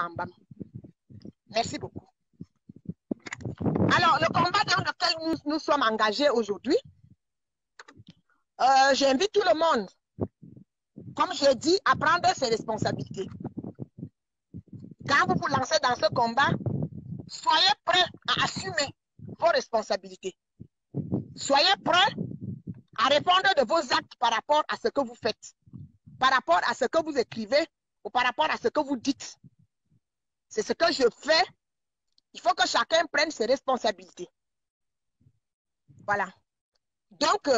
Ambam. Merci beaucoup. Alors, le combat dans lequel nous sommes engagés aujourd'hui, j'invite tout le monde, comme je dis, à prendre ses responsabilités. Quand vous vous lancez dans ce combat, soyez prêts à assumer vos responsabilités. Soyez prêts à répondre de vos actes par rapport à ce que vous faites, par rapport à ce que vous écrivez ou par rapport à ce que vous dites. C'est ce que je fais. Il faut que chacun prenne ses responsabilités. Voilà. Donc,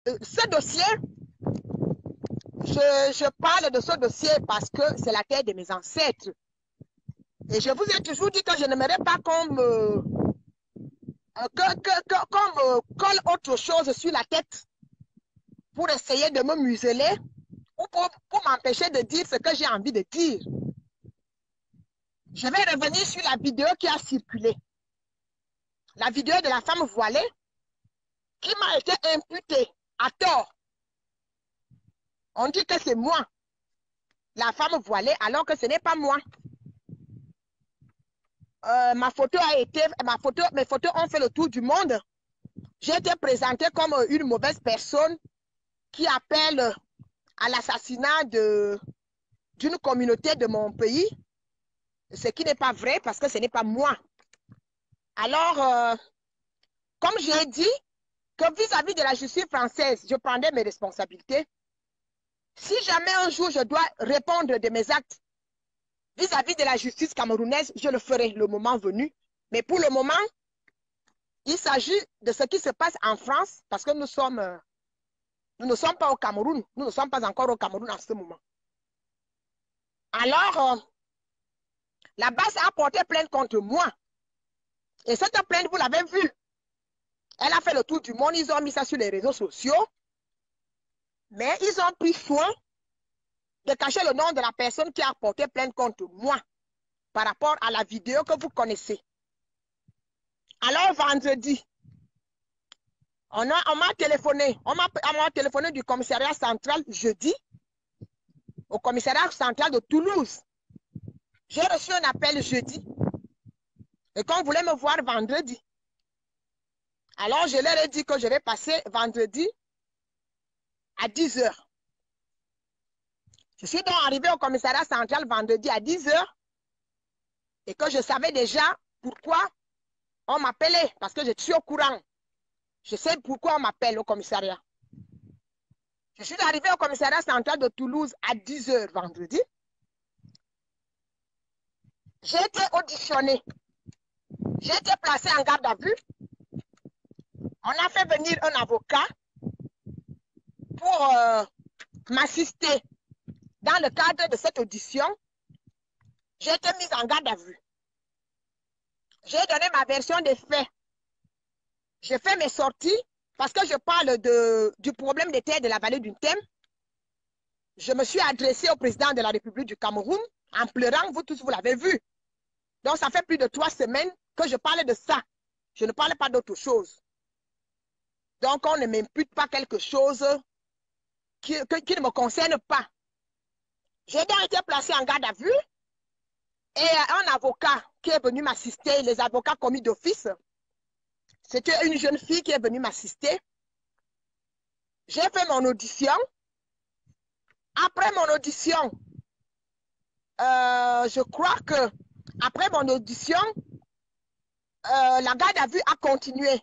ce dossier, je parle de ce dossier parce que c'est la terre de mes ancêtres. Et je vous ai toujours dit que je n'aimerais pas qu'on me colle autre chose sur la tête pour essayer de me museler ou pour m'empêcher de dire ce que j'ai envie de dire. Je vais revenir sur la vidéo qui a circulé. La vidéo de la femme voilée qui m'a été imputée à tort. On dit que c'est moi, la femme voilée, alors que ce n'est pas moi. Mes photos ont fait le tour du monde. J'ai été présentée comme une mauvaise personne qui appelle à l'assassinat d'une communauté de mon pays, ce qui n'est pas vrai parce que ce n'est pas moi. Alors, comme j'ai dit, que vis-à-vis de la justice française, je prendrai mes responsabilités. Si jamais un jour je dois répondre de mes actes vis-à-vis de la justice camerounaise, je le ferai le moment venu. Mais pour le moment, il s'agit de ce qui se passe en France parce que nous ne sommes pas au Cameroun. Nous ne sommes pas encore au Cameroun en ce moment. Alors, la base a porté plainte contre moi. Et cette plainte, vous l'avez vue. Elle a fait le tour du monde. Ils ont mis ça sur les réseaux sociaux. Mais ils ont pris soin de cacher le nom de la personne qui a porté plainte contre moi par rapport à la vidéo que vous connaissez. Alors, vendredi, on m'a téléphoné. On m'a téléphoné du commissariat central jeudi au commissariat central de Toulouse. J'ai reçu un appel jeudi et qu'on voulait me voir vendredi. Alors, je leur ai dit que je vais passer vendredi à 10 h. Je suis donc arrivée au commissariat central vendredi à 10 h et que je savais déjà pourquoi on m'appelait parce que je suis au courant. Je sais pourquoi on m'appelle au commissariat. Je suis arrivée au commissariat central de Toulouse à 10 h vendredi. J'ai été auditionnée. J'ai été placée en garde à vue. On a fait venir un avocat pour m'assister dans le cadre de cette audition. J'ai été mise en garde à vue. J'ai donné ma version des faits. J'ai fait mes sorties parce que je parle du problème des terres de la vallée du Thème. Je me suis adressée au président de la République du Cameroun en pleurant, vous tous, vous l'avez vu. Donc, ça fait plus de 3 semaines que je parle de ça. Je ne parle pas d'autre chose. Donc, on ne m'impute pas quelque chose qui ne me concerne pas. J'ai donc été placée en garde à vue et un avocat qui est venu m'assister, les avocats commis d'office, c'était une jeune fille qui est venue m'assister. J'ai fait mon audition. Après mon audition, je crois que après mon audition, la garde à vue a continué.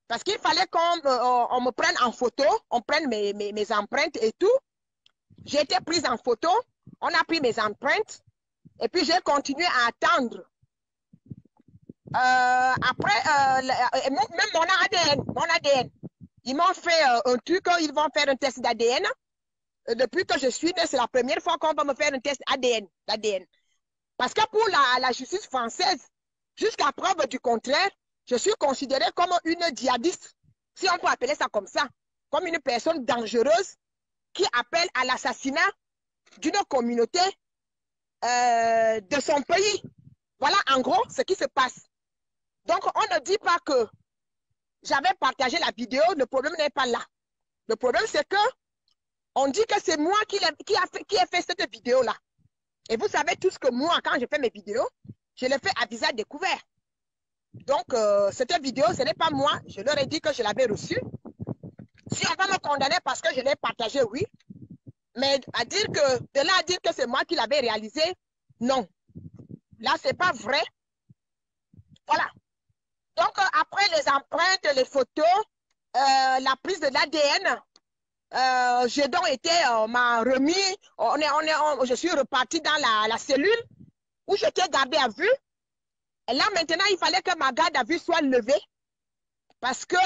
Parce qu'il fallait qu'on me prenne en photo, on prenne mes empreintes et tout. J'ai été prise en photo, on a pris mes empreintes et puis j'ai continué à attendre. Après, même mon ADN, ils m'ont fait un truc, ils vont faire un test d'ADN. Depuis que je suis née, c'est la première fois qu'on va me faire un test d'ADN. Parce que pour la justice française, jusqu'à preuve du contraire, je suis considérée comme une djihadiste, si on peut appeler ça comme ça, comme une personne dangereuse qui appelle à l'assassinat d'une communauté de son pays. Voilà en gros ce qui se passe. Donc, on ne dit pas que j'avais partagé la vidéo, le problème n'est pas là. Le problème, c'est que on dit que c'est moi qui ai fait cette vidéo-là. Et vous savez tous que moi, quand je fais mes vidéos, je les fais à visage découvert. Donc, cette vidéo, ce n'est pas moi. Je leur ai dit que je l'avais reçue. Si on va me condamner parce que je l'ai partagé, oui. Mais à dire que, de là à dire que c'est moi qui l'avais réalisé, non. Là, ce n'est pas vrai. Voilà. Donc, après les empreintes, les photos, la prise de l'ADN, j'ai donc été, m'a remis, je suis repartie dans la cellule où j'étais gardée à vue. Et là, maintenant, il fallait que ma garde à vue soit levée parce que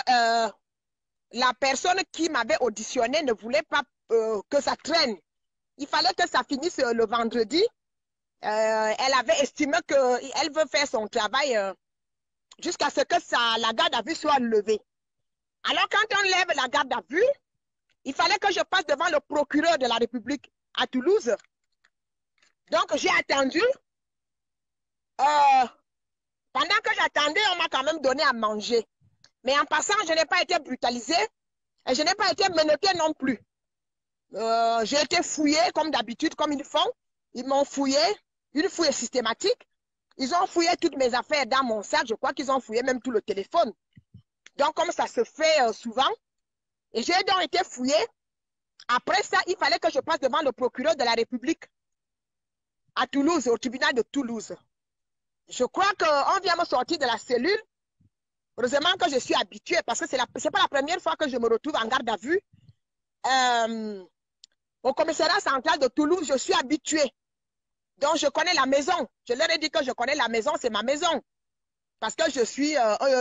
la personne qui m'avait auditionné ne voulait pas que ça traîne. Il fallait que ça finisse le vendredi. Elle avait estimé qu'elle veut faire son travail jusqu'à ce que la garde à vue soit levée. Alors, quand on lève la garde à vue, il fallait que je passe devant le procureur de la République à Toulouse. Donc, j'ai attendu. Pendant que j'attendais, on m'a quand même donné à manger. Mais en passant, je n'ai pas été brutalisée et je n'ai pas été menottée non plus. J'ai été fouillée comme d'habitude, comme ils font. Ils m'ont fouillée, une fouille systématique. Ils ont fouillé toutes mes affaires dans mon sac. Je crois qu'ils ont fouillé même tout le téléphone. Donc, comme ça se fait souvent, et j'ai donc été fouillée. Après ça, il fallait que je passe devant le procureur de la République à Toulouse, au tribunal de Toulouse. Je crois qu'on vient me sortir de la cellule. Heureusement que je suis habituée parce que ce n'est pas la première fois que je me retrouve en garde à vue. Au commissariat central de Toulouse, je suis habituée. Donc, je connais la maison. Je leur ai dit que je connais la maison, c'est ma maison. Parce que je suis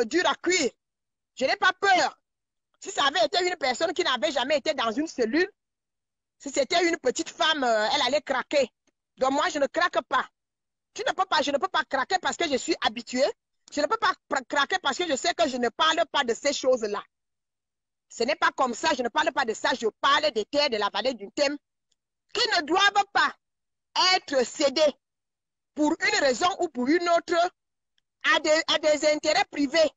dur à cuire. Je n'ai pas peur. Si ça avait été une personne qui n'avait jamais été dans une cellule, si c'était une petite femme, elle allait craquer. Donc, moi, je ne craque pas. Je ne peux pas craquer parce que je suis habituée. Je ne peux pas craquer parce que je sais que je ne parle pas de ces choses-là. Ce n'est pas comme ça, je ne parle pas de ça. Je parle des terres de la vallée du Thème qui ne doivent pas être cédées pour une raison ou pour une autre à des intérêts privés,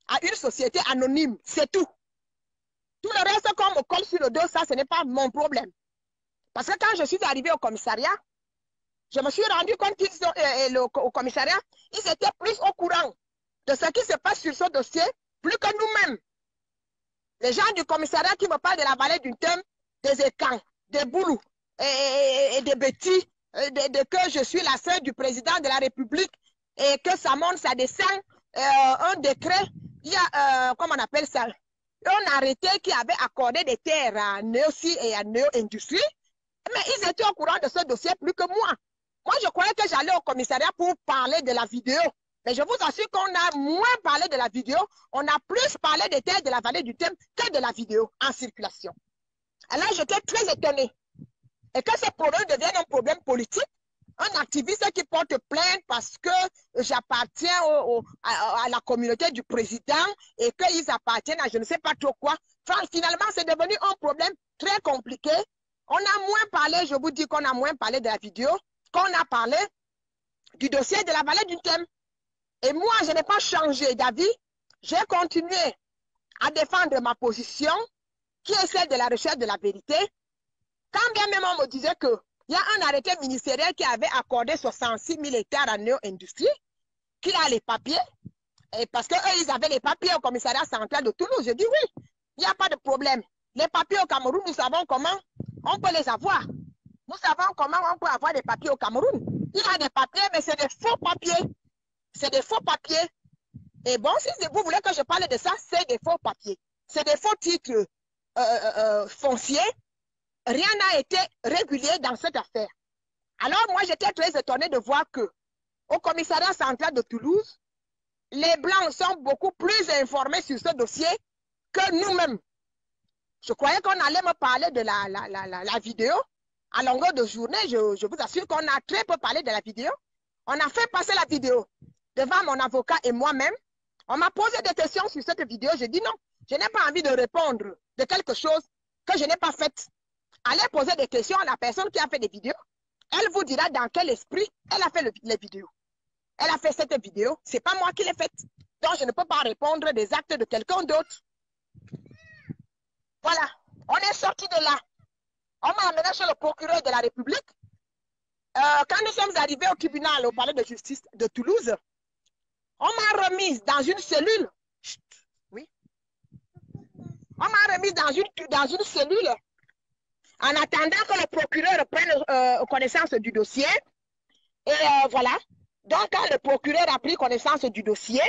à une société anonyme. C'est tout. Tout le reste, qu'on me colle sur le dos, ça, ce n'est pas mon problème. Parce que quand je suis arrivée au commissariat, je me suis rendu compte qu'au commissariat, ils étaient plus au courant de ce qui se passe sur ce dossier, plus que nous-mêmes. Les gens du commissariat qui me parlent de la vallée du Thème, des écans, des boulous et des bêtis, que je suis la sœur du président de la République et que ça monte, ça descend, un décret, il y a, comment on appelle ça, un arrêté qui avait accordé des terres à Neoci et à Neo Industrie, mais ils étaient au courant de ce dossier plus que moi. Moi, je croyais que j'allais au commissariat pour parler de la vidéo. Mais je vous assure qu'on a moins parlé de la vidéo, on a plus parlé des terres de la vallée du Thème que de la vidéo en circulation. Alors, j'étais très étonnée. Et que ce problème devienne un problème politique, un activiste qui porte plainte parce que j'appartiens à la communauté du président et qu'ils appartiennent à je ne sais pas trop quoi. Enfin, finalement, c'est devenu un problème très compliqué. On a moins parlé, je vous dis qu'on a moins parlé de la vidéo, qu'on a parlé du dossier de la vallée du Thème. Et moi, je n'ai pas changé d'avis. J'ai continué à défendre ma position, qui est celle de la recherche de la vérité. Quand bien même on me disait qu'il y a un arrêté ministériel qui avait accordé 66 000 hectares à Neo Industrie, qui a les papiers, et parce qu'eux, ils avaient les papiers au commissariat central de Toulouse. Je dis oui, il n'y a pas de problème. Les papiers au Cameroun, nous savons comment on peut les avoir. Nous savons comment on peut avoir des papiers au Cameroun. Il y a des papiers, mais c'est des faux papiers. C'est des faux papiers. Et bon, si vous voulez que je parle de ça, c'est des faux papiers. C'est des faux titres fonciers. Rien n'a été régulier dans cette affaire. Alors, moi, j'étais très étonnée de voir que au commissariat central de Toulouse, les Blancs sont beaucoup plus informés sur ce dossier que nous-mêmes. Je croyais qu'on allait me parler de la vidéo. À longueur de journée, je vous assure qu'on a très peu parlé de la vidéo. On a fait passer la vidéo devant mon avocat et moi-même. On m'a posé des questions sur cette vidéo. J'ai dit non, je n'ai pas envie de répondre de quelque chose que je n'ai pas fait. Allez poser des questions à la personne qui a fait des vidéos. Elle vous dira dans quel esprit elle a fait les vidéos. Elle a fait cette vidéo. Ce n'est pas moi qui l'ai faite. Donc, je ne peux pas répondre des actes de quelqu'un d'autre. Voilà. On est sorti de là. On m'a amené chez le procureur de la République. Quand nous sommes arrivés au tribunal, au palais de justice de Toulouse, on m'a remise dans une cellule. Chut, oui. On m'a remise dans une cellule en attendant que le procureur prenne connaissance du dossier. Et voilà. Donc, quand le procureur a pris connaissance du dossier,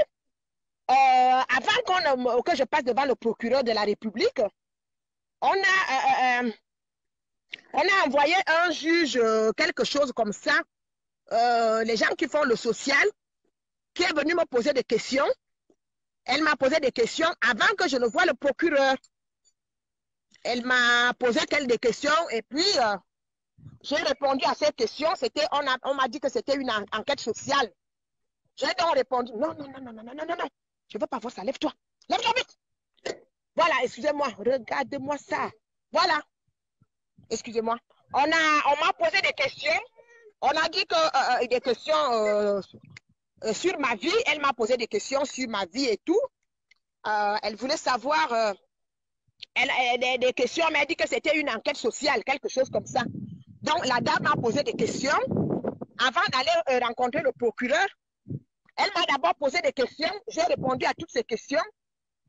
avant que je passe devant le procureur de la République, on a envoyé un juge, quelque chose comme ça, les gens qui font le social, qui est venu me poser des questions. Elle m'a posé des questions avant que je ne voie le procureur. Elle m'a posé quelques questions et puis j'ai répondu à ces questions. On m'a dit que c'était une enquête sociale. J'ai donc répondu, non, non, non, non, non, non, non, non, je ne veux pas voir ça, lève-toi. Lève-toi vite. Voilà, excusez-moi, regardez-moi ça. Voilà, excusez-moi. On m'a posé des questions. On a dit que des questions sur ma vie. Elle m'a posé des questions sur ma vie et tout. Elle voulait savoir des questions, mais elle dit que c'était une enquête sociale, quelque chose comme ça. Donc, la dame m'a posé des questions. Avant d'aller rencontrer le procureur, elle m'a d'abord posé des questions. J'ai répondu à toutes ces questions.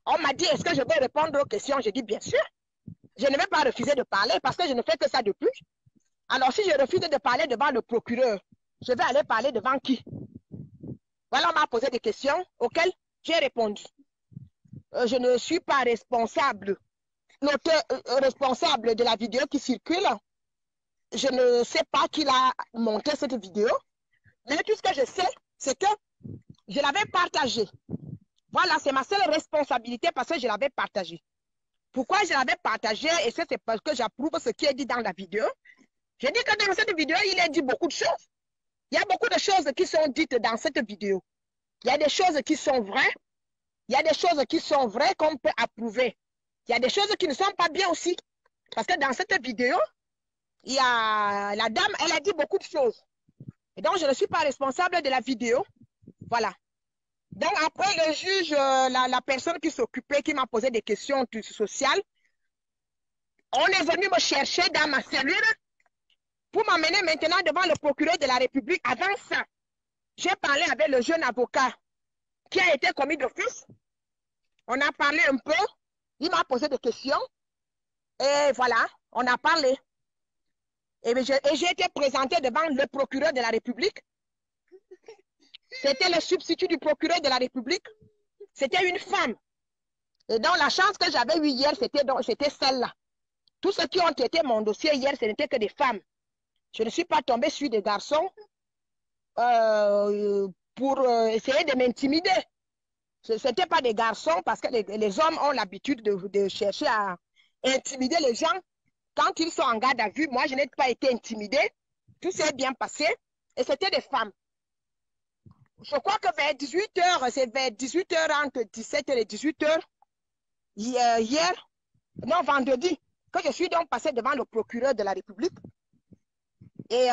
On m'a dit, est-ce que je vais répondre aux questions? J'ai dit, bien sûr. Je ne vais pas refuser de parler parce que je ne fais que ça depuis. Alors, si je refuse de parler devant le procureur, je vais aller parler devant qui? Voilà, on m'a posé des questions auxquelles j'ai répondu. Je ne suis pas responsable, l'auteur responsable de la vidéo qui circule. Je ne sais pas qui a monté cette vidéo, mais tout ce que je sais, c'est que je l'avais partagée. Voilà, c'est ma seule responsabilité parce que je l'avais partagée. Pourquoi je l'avais partagée? Et c'est parce que j'approuve ce qui est dit dans la vidéo. Je dis que dans cette vidéo, il est dit beaucoup de choses. Il y a beaucoup de choses qui sont dites dans cette vidéo. Il y a des choses qui sont vraies. Il y a des choses qui sont vraies qu'on peut approuver. Il y a des choses qui ne sont pas bien aussi. Parce que dans cette vidéo, il y a la dame, elle a dit beaucoup de choses. Et donc, je ne suis pas responsable de la vidéo. Voilà. Donc, après, le juge, la personne qui s'occupait, qui m'a posé des questions sociales, on est venu me chercher dans ma cellule pour m'amener maintenant devant le procureur de la République. Avant ça, j'ai parlé avec le jeune avocat qui a été commis d'office. On a parlé un peu. Il m'a posé des questions. Et voilà, on a parlé. Et j'ai été présenté devant le procureur de la République. C'était le substitut du procureur de la République. C'était une femme. Et donc, la chance que j'avais eue hier, c'était celle-là. Tous ceux qui ont traité mon dossier hier, ce n'était que des femmes. Je ne suis pas tombée sur des garçons pour essayer de m'intimider. Ce n'était pas des garçons parce que les hommes ont l'habitude de chercher à intimider les gens. Quand ils sont en garde à vue, moi, je n'ai pas été intimidée. Tout s'est bien passé. Et c'était des femmes. Je crois que vers 18h, c'est vers 18h, entre 17h et 18h, hier, non, vendredi, que je suis donc passée devant le procureur de la République. Et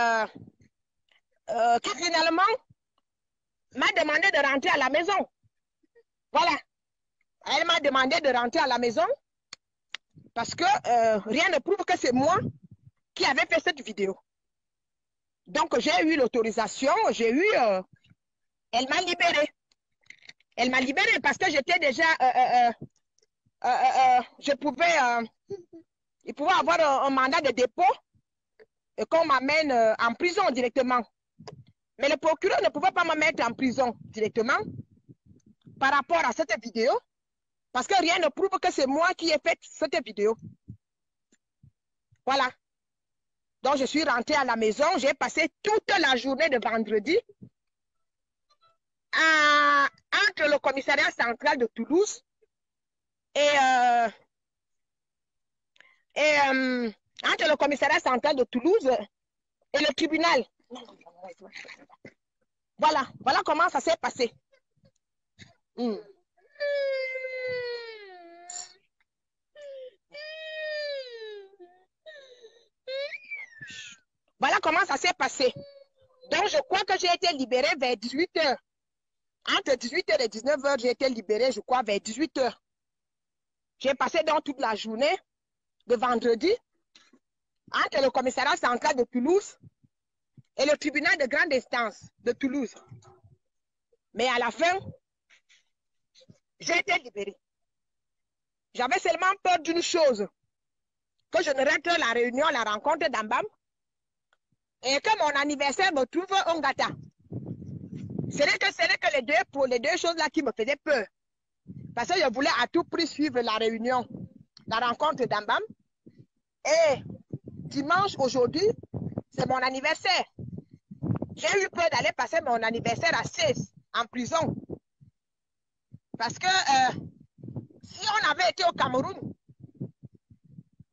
qui finalement m'a demandé de rentrer à la maison. Voilà. Elle m'a demandé de rentrer à la maison parce que rien ne prouve que c'est moi qui avais fait cette vidéo. Donc, j'ai eu l'autorisation, elle m'a libérée. Elle m'a libérée parce que j'étais déjà, il pouvait avoir un mandat de dépôt et qu'on m'amène en prison directement. Mais le procureur ne pouvait pas me mettre en prison directement par rapport à cette vidéo parce que rien ne prouve que c'est moi qui ai fait cette vidéo. Voilà. Donc, je suis rentrée à la maison. J'ai passé toute la journée de vendredi entre le commissariat central de Toulouse et entre le commissariat central de Toulouse et le tribunal. Voilà, voilà comment ça s'est passé. Voilà comment ça s'est passé. Donc, je crois que j'ai été libérée vers 18h. Entre 18h et 19h, j'ai été libérée, je crois, vers 18h. J'ai passé donc toute la journée de vendredi entre le commissariat central de Toulouse et le tribunal de grande instance de Toulouse. Mais à la fin, j'ai été libérée. J'avais seulement peur d'une chose, que je ne rate la réunion, la rencontre d'Ambam, et que mon anniversaire me trouve en gâteau. Ce n'est que les deux choses-là qui me faisaient peur. Parce que je voulais à tout prix suivre la réunion, la rencontre d'Ambam. Et dimanche, aujourd'hui, c'est mon anniversaire. J'ai eu peur d'aller passer mon anniversaire à 16 en prison. Parce que si on avait été au Cameroun,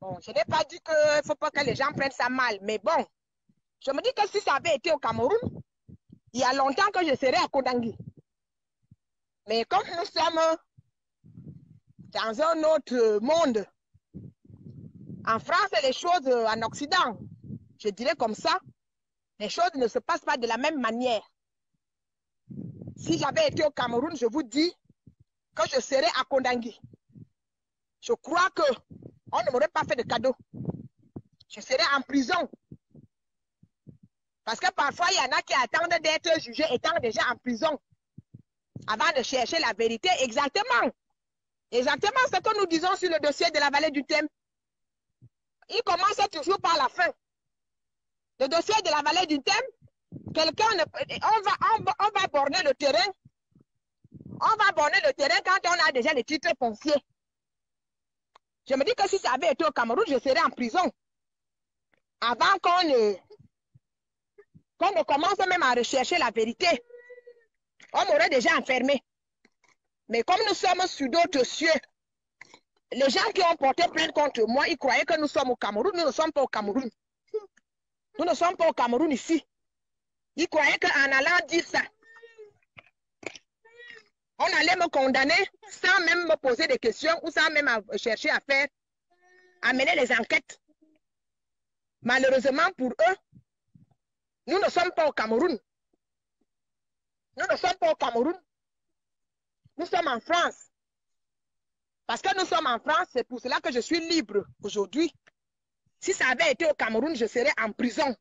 bon, je n'ai pas dit qu'il ne faut pas que les gens prennent ça mal, mais bon, je me dis que si ça avait été au Cameroun, il y a longtemps que je serais à Kodangui. Mais comme nous sommes dans un autre monde, en France, les choses en Occident, je dirais comme ça, les choses ne se passent pas de la même manière. Si j'avais été au Cameroun, je vous dis que je serais à Kodangui. Je crois qu'on ne m'aurait pas fait de cadeau. Je serais en prison. Parce que parfois, il y en a qui attendent d'être jugés étant déjà en prison avant de chercher la vérité. Exactement. Exactement ce que nous disons sur le dossier de la vallée du Thème. Il commence toujours par la fin. Le dossier de la vallée du Thème, on va borner le terrain. On va borner le terrain quand on a déjà les titres fonciers. Je me dis que si ça avait été au Cameroun, je serais en prison. Avant qu'on ne commence même à rechercher la vérité. On m'aurait déjà enfermé. Mais comme nous sommes sur d'autres cieux, les gens qui ont porté plainte contre moi, ils croyaient que nous sommes au Cameroun. Nous ne sommes pas au Cameroun. Nous ne sommes pas au Cameroun ici. Ils croyaient qu'en allant dire ça, on allait me condamner sans même me poser des questions ou sans même chercher à mener les enquêtes. Malheureusement pour eux, nous ne sommes pas au Cameroun. Nous ne sommes pas au Cameroun. Nous sommes en France. Parce que nous sommes en France, c'est pour cela que je suis libre aujourd'hui. Si ça avait été au Cameroun, je serais en prison.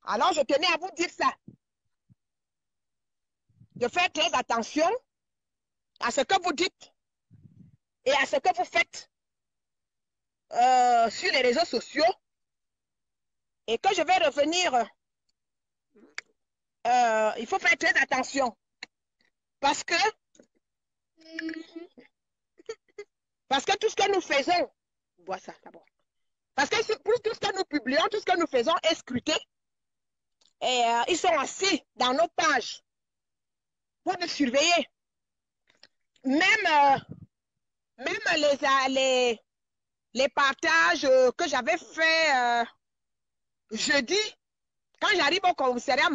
Alors, je tenais à vous dire ça. De faire très attention à ce que vous dites et à ce que vous faites sur les réseaux sociaux. Et que je vais revenir, il faut faire très attention. Parce que tout ce que nous faisons, vois ça d'abord. Parce que pour tout ce que nous publions, tout ce que nous faisons est scruté. Et ils sont assis dans nos pages pour nous surveiller. Même les partages que j'avais fait jeudi, quand j'arrive au commissariat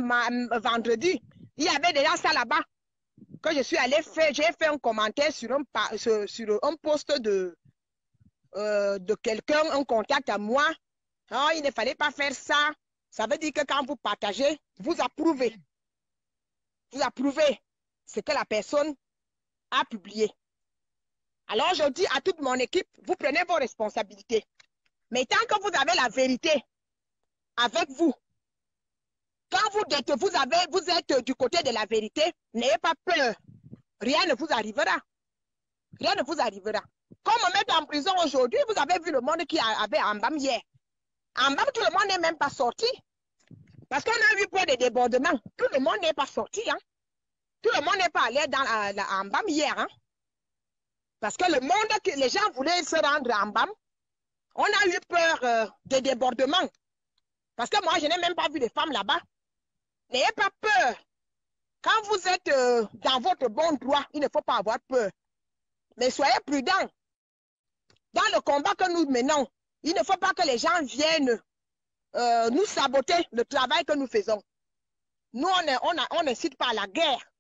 vendredi, il y avait déjà ça là-bas que je suis allée faire. J'ai fait un commentaire sur un post de quelqu'un, un contact à moi. Oh, il ne fallait pas faire ça. Ça veut dire que quand vous partagez, vous approuvez. Vous approuvez ce que la personne a publié. Alors, je dis à toute mon équipe, vous prenez vos responsabilités. Mais tant que vous avez la vérité avec vous, quand vous êtes du côté de la vérité, n'ayez pas peur. Rien ne vous arrivera. Rien ne vous arrivera. Comme on met en prison aujourd'hui, vous avez vu le monde qui avait Ambam hier. Ambam, tout le monde n'est même pas sorti. Parce qu'on a eu peur des débordements. Tout le monde n'est pas sorti. Hein? Tout le monde n'est pas allé dans Ambam hier. Hein? Parce que le monde, les gens voulaient se rendre à Ambam. On a eu peur des débordements. Parce que moi, je n'ai même pas vu les femmes là-bas. N'ayez pas peur. Quand vous êtes dans votre bon droit, il ne faut pas avoir peur. Mais soyez prudents. Dans le combat que nous menons, il ne faut pas que les gens viennent nous saboter le travail que nous faisons. Nous, on n'incite pas à la guerre.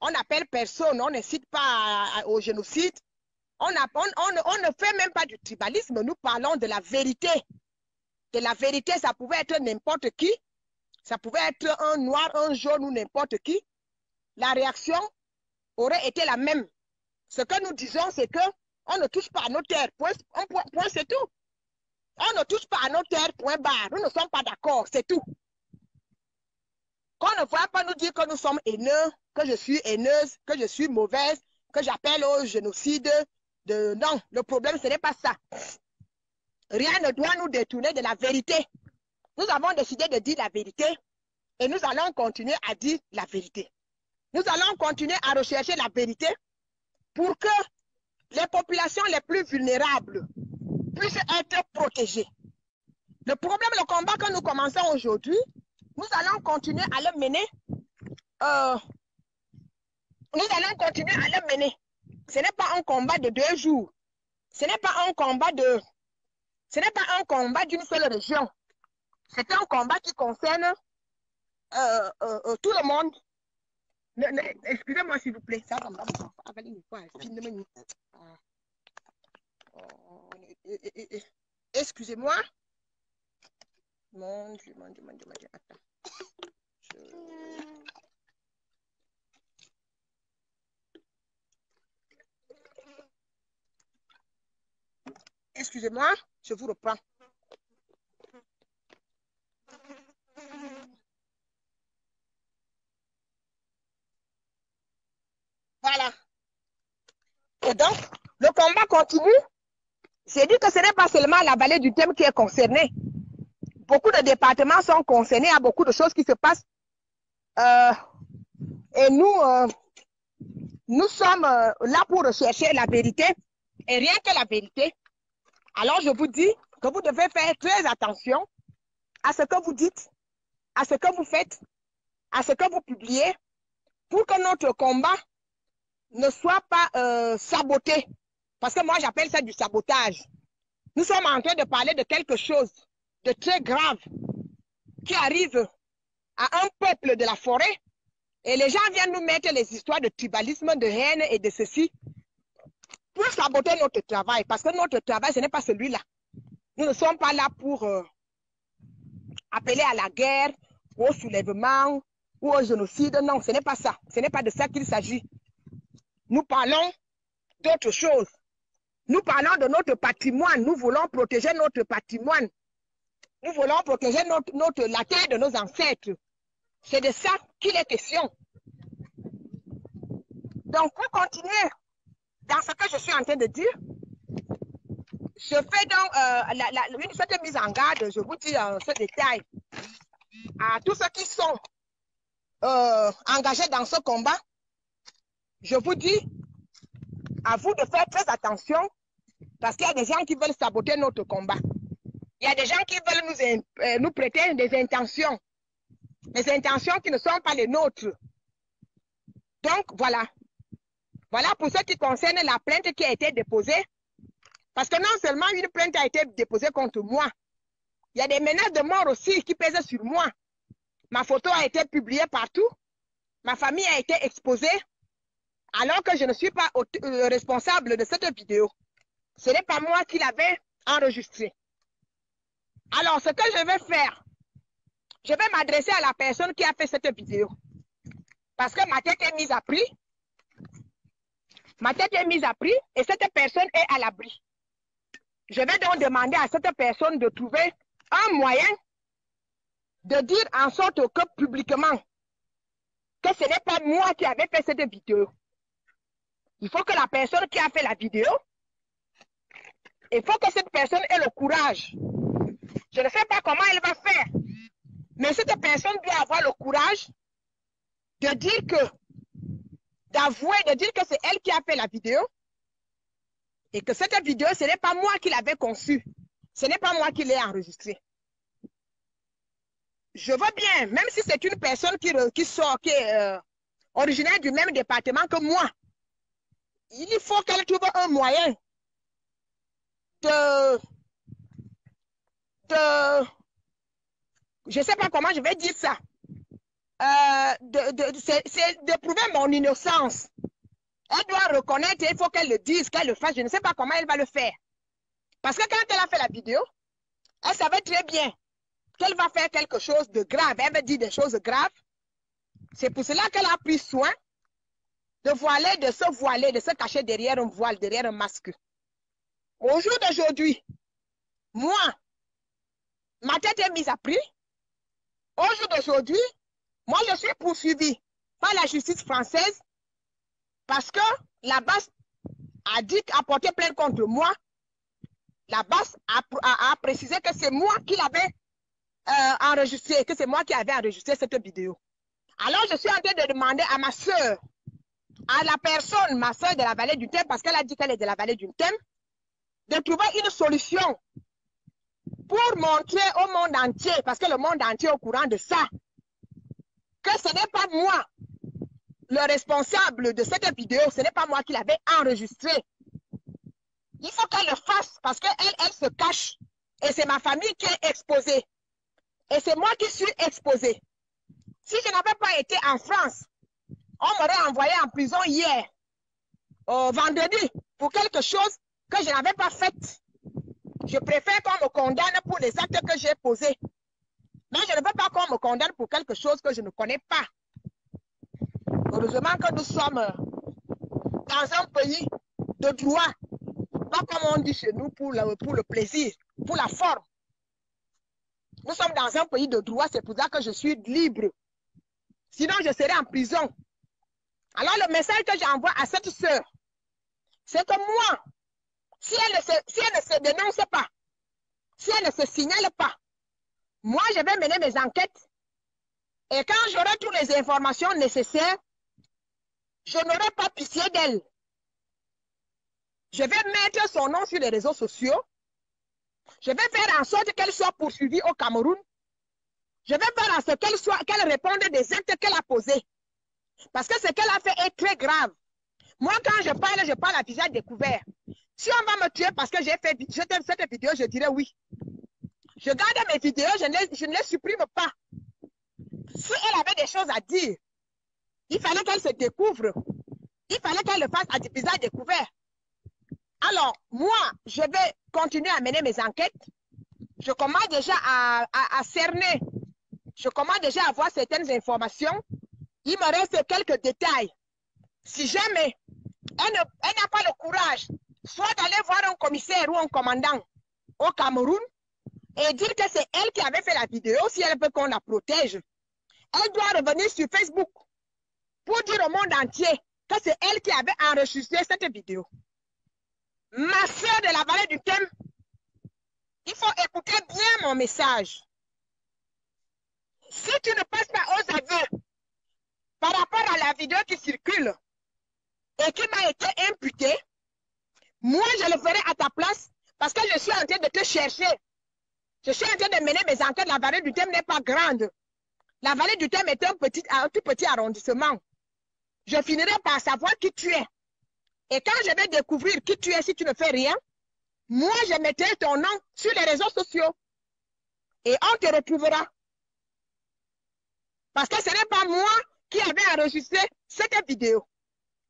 On n'appelle personne. On n'incite pas au génocide. On ne fait même pas du tribalisme. Nous parlons de la vérité. De la vérité, ça pouvait être n'importe qui. Ça pouvait être un noir, un jaune ou n'importe qui. La réaction aurait été la même. Ce que nous disons, c'est qu'on ne touche pas à nos terres. Point c'est tout. On ne touche pas à nos terres, point barre. Nous ne sommes pas d'accord, c'est tout. ne va pas nous dire que nous sommes haineux, que je suis haineuse, que je suis mauvaise, que j'appelle au génocide. Non, le problème, ce n'est pas ça. Rien ne doit nous détourner de la vérité. Nous avons décidé de dire la vérité et nous allons continuer à dire la vérité. Nous allons continuer à rechercher la vérité pour que les populations les plus vulnérables puissent être protégées. Le problème, le combat que nous commençons aujourd'hui, nous allons continuer à le mener. Nous allons continuer à le mener. Ce n'est pas un combat de 2 jours. Ce n'est pas un combat de... Ce n'est pas un combat d'une seule région. C'est un combat qui concerne tout le monde. Excusez-moi, s'il vous plaît. Excusez-moi. Mon Dieu. Attends. Excusez-moi, je vous reprends. Voilà. Et donc, le combat continue. J'ai dit que ce n'est pas seulement la vallée du Thème qui est concernée. Beaucoup de départements sont concernés, il y a beaucoup de choses qui se passent. Et nous sommes là pour rechercher la vérité et rien que la vérité. Alors, je vous dis que vous devez faire très attention à ce que vous dites, à ce que vous faites, à ce que vous publiez pour que notre combat ne soit pas saboté. Parce que moi, j'appelle ça du sabotage. Nous sommes en train de parler de quelque chose de très grave qui arrive à un peuple de la forêt et les gens viennent nous mettre les histoires de tribalisme, de haine et de ceci pour saboter notre travail. Parce que notre travail, ce n'est pas celui-là. Nous ne sommes pas là pour appeler à la guerre, au soulèvement ou au génocide. Non, ce n'est pas ça. Ce n'est pas de ça qu'il s'agit. Nous parlons d'autre chose. Nous parlons de notre patrimoine. Nous voulons protéger notre patrimoine. Nous voulons protéger la terre de nos ancêtres. C'est de ça qu'il est question. Donc, pour continuer dans ce que je suis en train de dire, je fais donc cette mise en garde, je vous dis ce détail, à tous ceux qui sont engagés dans ce combat. Je vous dis, à vous de faire très attention, parce qu'il y a des gens qui veulent saboter notre combat. Il y a des gens qui veulent nous prêter des intentions qui ne sont pas les nôtres. Donc, voilà. Voilà pour ce qui concerne la plainte qui a été déposée. Parce que non seulement une plainte a été déposée contre moi, il y a des menaces de mort aussi qui pèsent sur moi. Ma photo a été publiée partout. Ma famille a été exposée, alors que je ne suis pas responsable de cette vidéo. Ce n'est pas moi qui l'avais enregistrée. Alors, ce que je vais faire, je vais m'adresser à la personne qui a fait cette vidéo. Parce que ma tête est mise à prix. Ma tête est mise à prix et cette personne est à l'abri. Je vais donc demander à cette personne de trouver un moyen de dire en sorte que publiquement que ce n'est pas moi qui avais fait cette vidéo. Il faut que la personne qui a fait la vidéo, il faut que cette personne ait le courage. Je ne sais pas comment elle va faire, mais cette personne doit avoir le courage de dire que, d'avouer, de dire que c'est elle qui a fait la vidéo et que cette vidéo, ce n'est pas moi qui l'avais conçue. Ce n'est pas moi qui l'ai enregistrée. Je veux bien, même si c'est une personne qui est originaire du même département que moi, il faut qu'elle trouve un moyen je ne sais pas comment je vais dire ça, c'est de prouver mon innocence. Elle doit reconnaître, il faut qu'elle le dise, qu'elle le fasse. Je ne sais pas comment elle va le faire. Parce que quand elle a fait la vidéo, elle savait très bien qu'elle va faire quelque chose de grave. Elle va dire des choses graves. C'est pour cela qu'elle a pris soin de se voiler, de se cacher derrière un voile, derrière un masque. Au jour d'aujourd'hui, moi, ma tête est mise à prix. Au jour d'aujourd'hui, Moi, je suis poursuivie par la justice française parce que la BAS a dit, a porté plainte contre moi. La BAS a précisé que c'est moi qui l'avais enregistré, que c'est moi qui avais enregistré cette vidéo. Alors, je suis en train de demander à ma soeur, à la personne, ma soeur de la vallée du Thème, parce qu'elle a dit qu'elle est de la vallée du Thème, de trouver une solution pour montrer au monde entier, parce que le monde entier est au courant de ça, que ce n'est pas moi le responsable de cette vidéo, ce n'est pas moi qui l'avais enregistrée. Il faut qu'elle le fasse parce qu'elle se cache. Et c'est ma famille qui est exposée. Et c'est moi qui suis exposée. Si je n'avais pas été en France, on m'aurait envoyé en prison hier, vendredi, pour quelque chose que je n'avais pas fait. Je préfère qu'on me condamne pour les actes que j'ai posés. Mais je ne veux pas qu'on me condamne pour quelque chose que je ne connais pas. Heureusement que nous sommes dans un pays de droit. Pas comme on dit chez nous pour le plaisir, pour la forme. Nous sommes dans un pays de droit, c'est pour ça que je suis libre. Sinon, je serais en prison. Alors, le message que j'envoie à cette sœur, c'est que moi, si elle ne se dénonce pas, si elle ne se signale pas, moi, je vais mener mes enquêtes. Et quand j'aurai toutes les informations nécessaires, je n'aurai pas pitié d'elle. Je vais mettre son nom sur les réseaux sociaux. Je vais faire en sorte qu'elle soit poursuivie au Cameroun. Je vais faire en sorte qu'elle réponde des actes qu'elle a posés. Parce que ce qu'elle a fait est très grave. Moi, quand je parle à visage découvert. Si on va me tuer parce que j'ai fait cette vidéo, je dirais oui. Je garde mes vidéos, je ne les supprime pas. Si elle avait des choses à dire, il fallait qu'elle se découvre. Il fallait qu'elle le fasse à visage découvert. Alors, moi, je vais continuer à mener mes enquêtes. Je commence déjà à cerner. Je commence déjà à avoir certaines informations. Il me reste quelques détails. Si jamais elle n'a pas le courage, soit d'aller voir un commissaire ou un commandant au Cameroun et dire que c'est elle qui avait fait la vidéo, si elle veut qu'on la protège, elle doit revenir sur Facebook pour dire au monde entier que c'est elle qui avait enregistré cette vidéo. Ma soeur de la vallée du Thème, il faut écouter bien mon message. Si tu ne passes pas aux aveux par rapport à la vidéo qui circule et qui m'a été imputée, moi je le ferai à ta place parce que je suis en train de te chercher. Je suis en train de mener mes enquêtes. La vallée du Thème n'est pas grande. La vallée du Thème est un tout petit arrondissement. Je finirai par savoir qui tu es. Et quand je vais découvrir qui tu es si tu ne fais rien, moi, je mettrai ton nom sur les réseaux sociaux. Et on te retrouvera. Parce que ce n'est pas moi qui avais enregistré cette vidéo.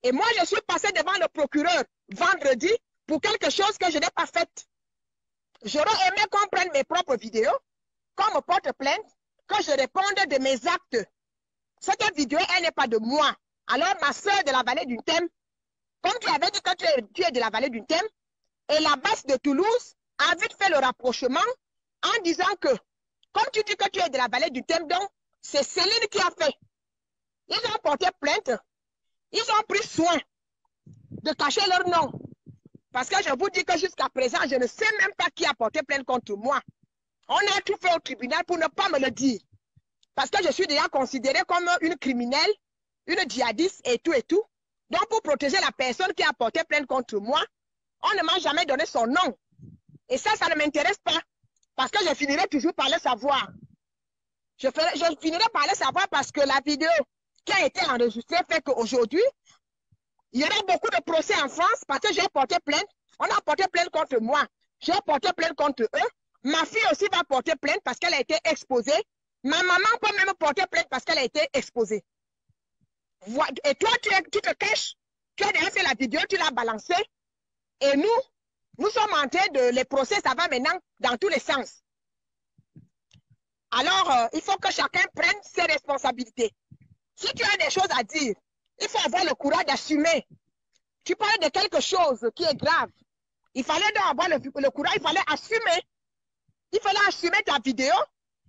Et moi, je suis passé devant le procureur vendredi pour quelque chose que je n'ai pas fait. J'aurais aimé qu'on prenne mes propres vidéos, qu'on me porte plainte, que je réponde de mes actes. Cette vidéo, elle n'est pas de moi. Alors, ma soeur de la vallée du Thème, comme tu avais dit que tu es de la vallée du Thème, et la BAS de Toulouse a vite fait le rapprochement en disant que, comme tu dis que tu es de la vallée du Thème, donc c'est Céline qui a fait. Ils ont porté plainte, ils ont pris soin de cacher leur nom. Parce que je vous dis que jusqu'à présent, je ne sais même pas qui a porté plainte contre moi. On a tout fait au tribunal pour ne pas me le dire. Parce que je suis déjà considérée comme une criminelle, une djihadiste et tout et tout. Donc, pour protéger la personne qui a porté plainte contre moi, on ne m'a jamais donné son nom. Et ça ne m'intéresse pas. Parce que je finirai toujours par le savoir. Je finirai par le savoir parce que la vidéo qui a été enregistrée fait qu'aujourd'hui, il y aura beaucoup de procès en France parce que j'ai porté plainte. On a porté plainte contre moi. J'ai porté plainte contre eux. Ma fille aussi va porter plainte parce qu'elle a été exposée. Ma maman peut même porter plainte parce qu'elle a été exposée. Et toi, tu te caches. Tu as déjà fait la vidéo, tu l'as balancée. Et nous sommes en train de... Les procès, ça va maintenant dans tous les sens. Alors, il faut que chacun prenne ses responsabilités. Si tu as des choses à dire, il faut avoir le courage d'assumer. Tu parles de quelque chose qui est grave. Il fallait donc avoir le courage, il fallait assumer. Il fallait assumer ta vidéo.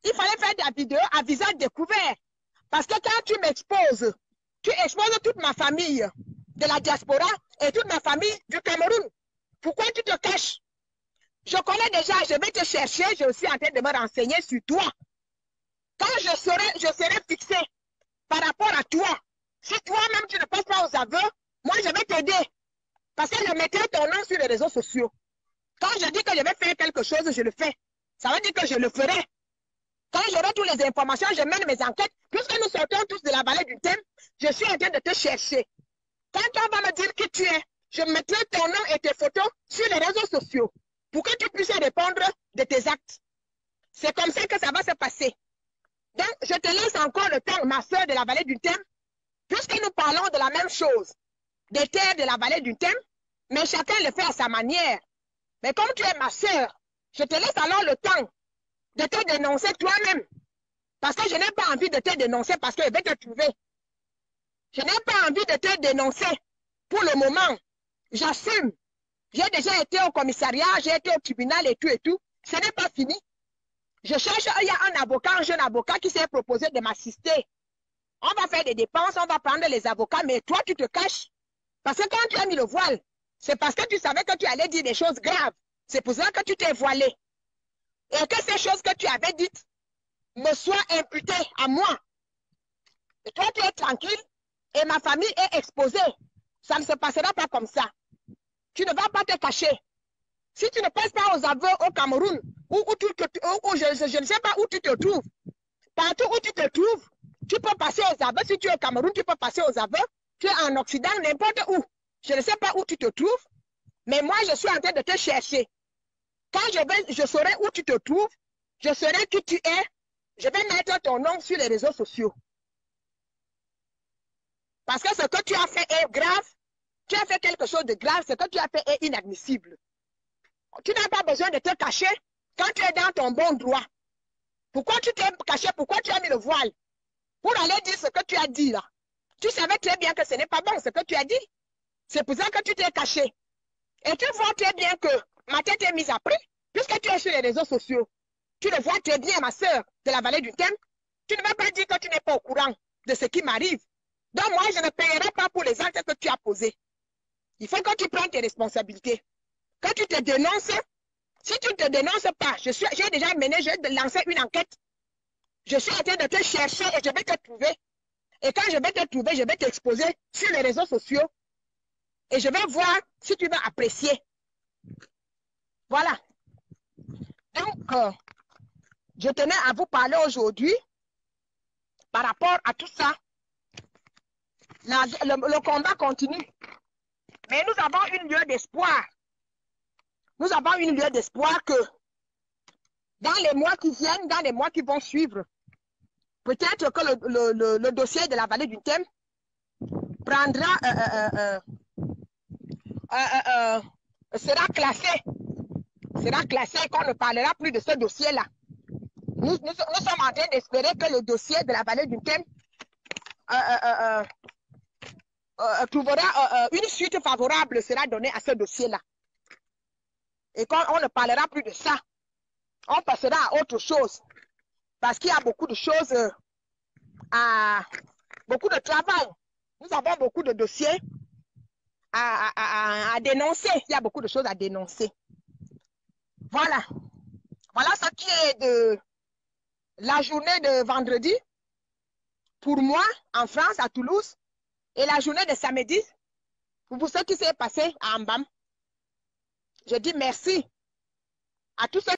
Il fallait faire ta vidéo à visage découvert. Parce que quand tu m'exposes, tu exposes toute ma famille de la diaspora et toute ma famille du Cameroun. Pourquoi tu te caches? Je connais déjà, je vais te chercher, je suis en train de me renseigner sur toi. Quand je serai fixé par rapport à toi, si toi-même tu ne passes pas aux aveux, moi je vais t'aider. Parce que je mettrai ton nom sur les réseaux sociaux. Quand je dis que je vais faire quelque chose, je le fais. Ça veut dire que je le ferai. Quand j'aurai toutes les informations, je mène mes enquêtes. Puisque nous sortons tous de la vallée du thème, je suis en train de te chercher. Quand on va me dire qui tu es, je mettrai ton nom et tes photos sur les réseaux sociaux pour que tu puisses répondre de tes actes. C'est comme ça que ça va se passer. Donc, je te laisse encore le temps, ma soeur de la vallée du thème, puisque nous parlons de la même chose, des terres de la vallée du thème, mais chacun le fait à sa manière. Mais comme tu es ma soeur, je te laisse alors le temps de te dénoncer toi-même. Parce que je n'ai pas envie de te dénoncer parce que je vais te trouver. Je n'ai pas envie de te dénoncer pour le moment. J'assume. J'ai déjà été au commissariat, j'ai été au tribunal et tout. Ce n'est pas fini. Je cherche, il y a un avocat, un jeune avocat qui s'est proposé de m'assister. On va faire des dépenses, on va prendre les avocats, mais toi, tu te caches. Parce que quand tu as mis le voile, c'est parce que tu savais que tu allais dire des choses graves. C'est pour ça que tu t'es voilé. Et que ces choses que tu avais dites me soient imputées à moi. Et toi, tu es tranquille et ma famille est exposée. Ça ne se passera pas comme ça. Tu ne vas pas te cacher. Si tu ne passes pas aux aveux au Cameroun, je ne sais pas où tu te trouves, partout où tu te trouves, tu peux passer aux aveux. Si tu es au Cameroun, tu peux passer aux aveux. Tu es en Occident, n'importe où. Je ne sais pas où tu te trouves, mais moi, je suis en train de te chercher. Quand je saurai où tu te trouves, je saurai qui tu es, je vais mettre ton nom sur les réseaux sociaux. Parce que ce que tu as fait est grave, tu as fait quelque chose de grave, ce que tu as fait est inadmissible. Tu n'as pas besoin de te cacher quand tu es dans ton bon droit. Pourquoi tu t'es caché? Pourquoi tu as mis le voile? Pour aller dire ce que tu as dit là. Tu savais très bien que ce n'est pas bon ce que tu as dit. C'est pour ça que tu t'es caché. Et tu vois très bien que ma tête est mise à prix, puisque tu es sur les réseaux sociaux. Tu le vois très bien, ma soeur, de la vallée du thème. Tu ne vas pas dire que tu n'es pas au courant de ce qui m'arrive. Donc moi, je ne paierai pas pour les actes que tu as posés. Il faut que tu prennes tes responsabilités. Quand tu te dénonces, si tu ne te dénonces pas, j'ai déjà mené, j'ai lancé une enquête. Je suis en train de te chercher et je vais te trouver. Et quand je vais te trouver, je vais t'exposer sur les réseaux sociaux. Et je vais voir si tu vas apprécier. Voilà. Donc, je tenais à vous parler aujourd'hui par rapport à tout ça. Le combat continue. Mais nous avons une lueur d'espoir. Nous avons une lueur d'espoir que dans les mois qui viennent, dans les mois qui vont suivre, peut-être que le dossier de la vallée du thème prendra, sera classé, qu'on ne parlera plus de ce dossier-là. Nous sommes en train d'espérer que le dossier de la vallée du thème trouvera une suite favorable sera donnée à ce dossier-là. Et qu'on ne parlera plus de ça, on passera à autre chose. Parce qu'il y a beaucoup de choses, beaucoup de travail. Nous avons beaucoup de dossiers à dénoncer. Il y a beaucoup de choses à dénoncer. Voilà. Voilà ce qui est de la journée de vendredi pour moi en France, à Toulouse, et la journée de samedi pour ce qui s'est passé à Ambam. Je dis merci à tous ceux